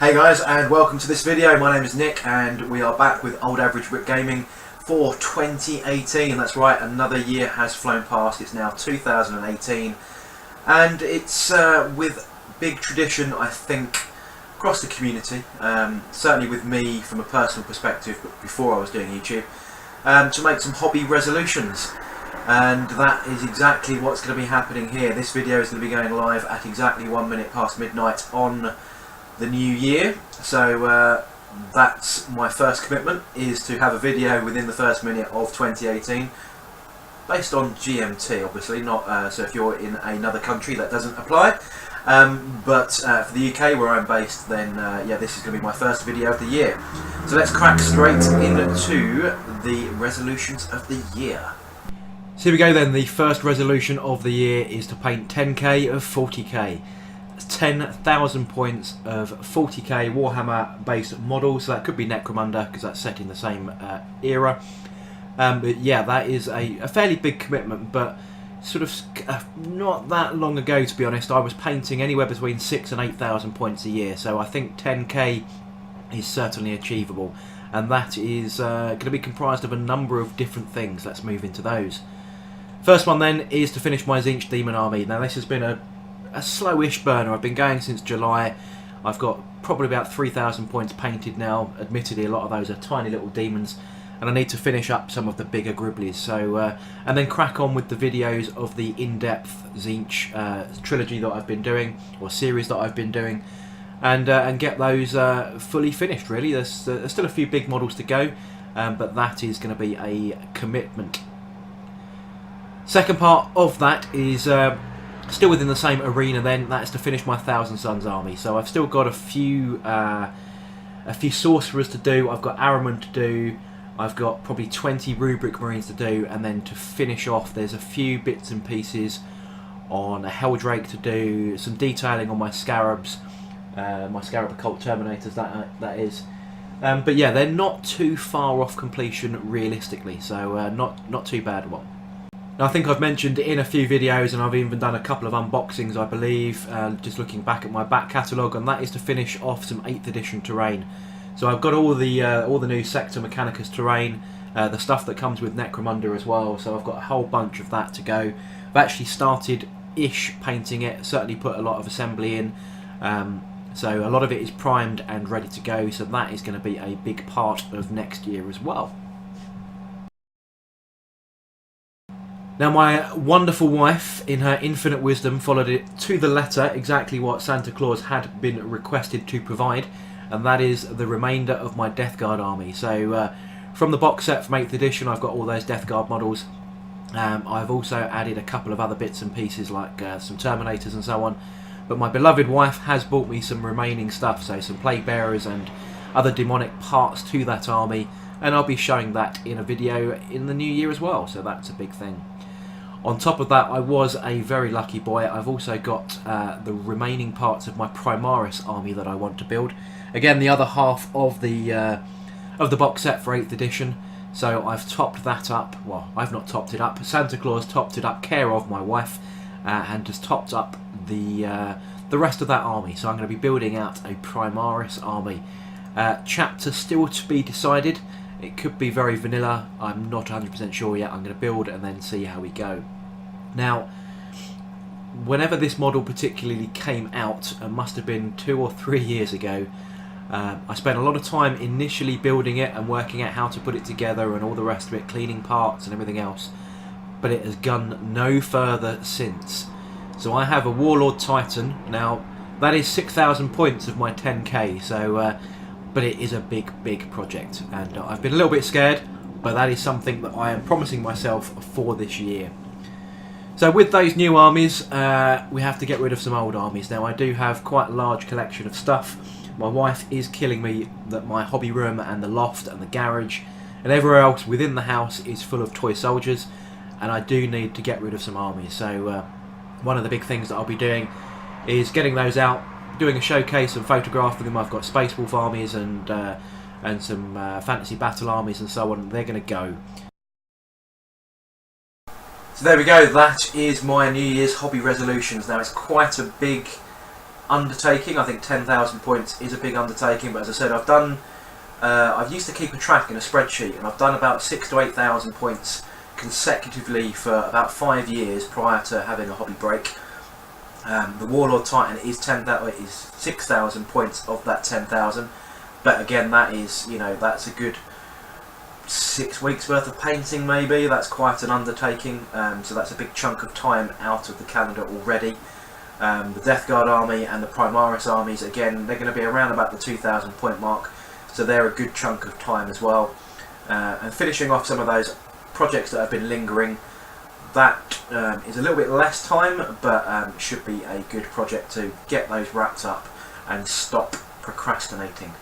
Hey guys, and welcome to this video. My name is Nick and we are back with Old Average Brit Gaming for 2018. That's right, another year has flown past. It's now 2018 and it's with big tradition, I think, across the community, certainly with me from a personal perspective, but before I was doing YouTube, to make some hobby resolutions. And that is exactly what's going to be happening here. This video is going to be going live at exactly 1 minute past midnight on the new year. So that's my first commitment, is to have a video within the first minute of 2018, based on GMT obviously, not so if you're in another country that doesn't apply. But for the UK where I'm based, then yeah, this is going to be my first video of the year. So let's crack straight into the resolutions of the year. So here we go then. The first resolution of the year is to paint 10k of 40k. That's 10,000 points of 40k Warhammer based models. So that could be Necromunda because that's set in the same era. But yeah, that is a fairly big commitment, but sort of not that long ago, to be honest, I was painting anywhere between 6,000 and 8,000 points a year. So I think 10k is certainly achievable, and that is going to be comprised of a number of different things. Let's move into those. First one then is to finish my TZEENTCH demon army. Now this has been a slowish burner. I've been going since July. I've got probably about 3,000 points painted now. Admittedly, a lot of those are tiny little demons, and I need to finish up some of the bigger gribblies. So and then crack on with the videos of the in-depth TZEENTCH trilogy that I've been doing, or series that I've been doing, and get those fully finished. Really, there's still a few big models to go, but that is going to be a commitment. Second part of that is still within the same arena then, that's to finish my Thousand Sons army. So I've still got a few sorcerers to do, I've got Ahriman to do, I've got probably 20 rubric marines to do, and then to finish off there's a few bits and pieces on a Helldrake to do, some detailing on my scarabs, my scarab occult terminators that is. But yeah, they're not too far off completion realistically, so not too bad one. Now, I think I've mentioned in a few videos, and I've even done a couple of unboxings, I believe, just looking back at my back catalogue, and that is to finish off some 8th edition terrain. So I've got all the new Sector Mechanicus terrain, the stuff that comes with Necromunda as well, so I've got a whole bunch of that to go. I've actually started-ish painting it, certainly put a lot of assembly in, so a lot of it is primed and ready to go, so that is going to be a big part of next year as well. Now, my wonderful wife, in her infinite wisdom, followed it to the letter, exactly what Santa Claus had been requested to provide, and that is the remainder of my DEATHGUARD army. So, from the box set from 8th edition, I've got all those DEATHGUARD models. I've also added a couple of other bits and pieces, like some Terminators and so on. But my beloved wife has bought me some remaining stuff, so some Plague Bearers and other demonic parts to that army, and I'll be showing that in a video in the new year as well, so that's a big thing. On top of that, I was a very lucky boy. I've also got the remaining parts of my Primaris army that I want to build. Again, the other half of the box set for 8th edition. So I've topped that up. Well, I've not topped it up. Santa Claus topped it up, care of my wife, and has topped up the rest of that army. So I'm going to be building out a Primaris army. Chapter still to be decided. It could be very vanilla, I'm not 100% sure yet. I'm going to build and then see how we go. Now, whenever this model particularly came out, it must have been 2 or 3 years ago, I spent a lot of time initially building it and working out how to put it together and all the rest of it, cleaning parts and everything else, but it has gone no further since. So I have a Warlord Titan. Now, that is 6,000 points of my 10k, so but it is a big project, and I've been a little bit scared, but that is something that I am promising myself for this year. So with those new armies, we have to get rid of some old armies. Now, I do have quite a large collection of stuff. My wife is killing me that my hobby room and the loft and the garage and everywhere else within the house is full of toy soldiers, and I do need to get rid of some armies. So one of the big things that I'll be doing is getting those out, doing a showcase and photographing them. I've got Space Wolf armies and some fantasy battle armies and so on. They're going to go. So there we go. That is my New Year's hobby resolutions. Now, it's quite a big undertaking. I think 10,000 points is a big undertaking, but as I said, I've used to keep a track in a spreadsheet, and I've done about 6,000 to 8,000 points consecutively for about 5 years prior to having a hobby break. The Warlord Titan is 6,000 points of that 10,000, but again, that is, you know, that's a good 6 weeks worth of painting maybe. That's quite an undertaking, so that's a big chunk of time out of the calendar already. The DEATHGUARD army and the PRIMARIS armies, again, they're going to be around about the 2,000 point mark, so they're a good chunk of time as well. And finishing off some of those projects that have been lingering, that is a little bit less time, but should be a good project to get those wrapped up and stop procrastinating.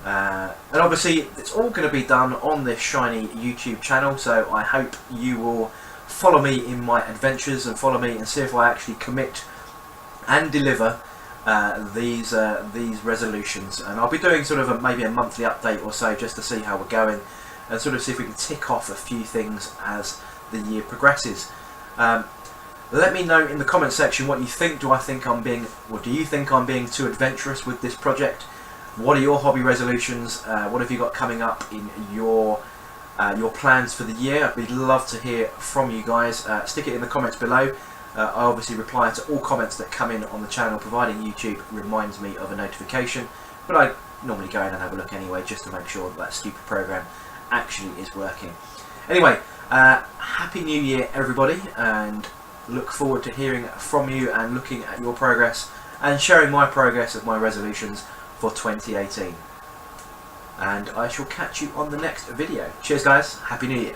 And obviously it's all going to be done on this shiny YouTube channel, so I hope you will follow me in my adventures and follow me and see if I actually commit and deliver these resolutions. And I'll be doing sort of maybe a monthly update or so, just to see how we're going and sort of see if we can tick off a few things as the year progresses. Let me know in the comment section what you think. Do you think I'm being too adventurous with this project? What are your hobby resolutions? What have you got coming up in your plans for the year? I'd love to hear from you guys. Stick it in the comments below. I obviously reply to all comments that come in on the channel, providing YouTube reminds me of a notification, but I normally go in and have a look anyway, just to make sure that stupid program actually is working. Anyway, Happy New Year everybody, and look forward to hearing from you and looking at your progress and sharing my progress of my resolutions for 2018. And I shall catch you on the next video. Cheers guys, Happy New Year.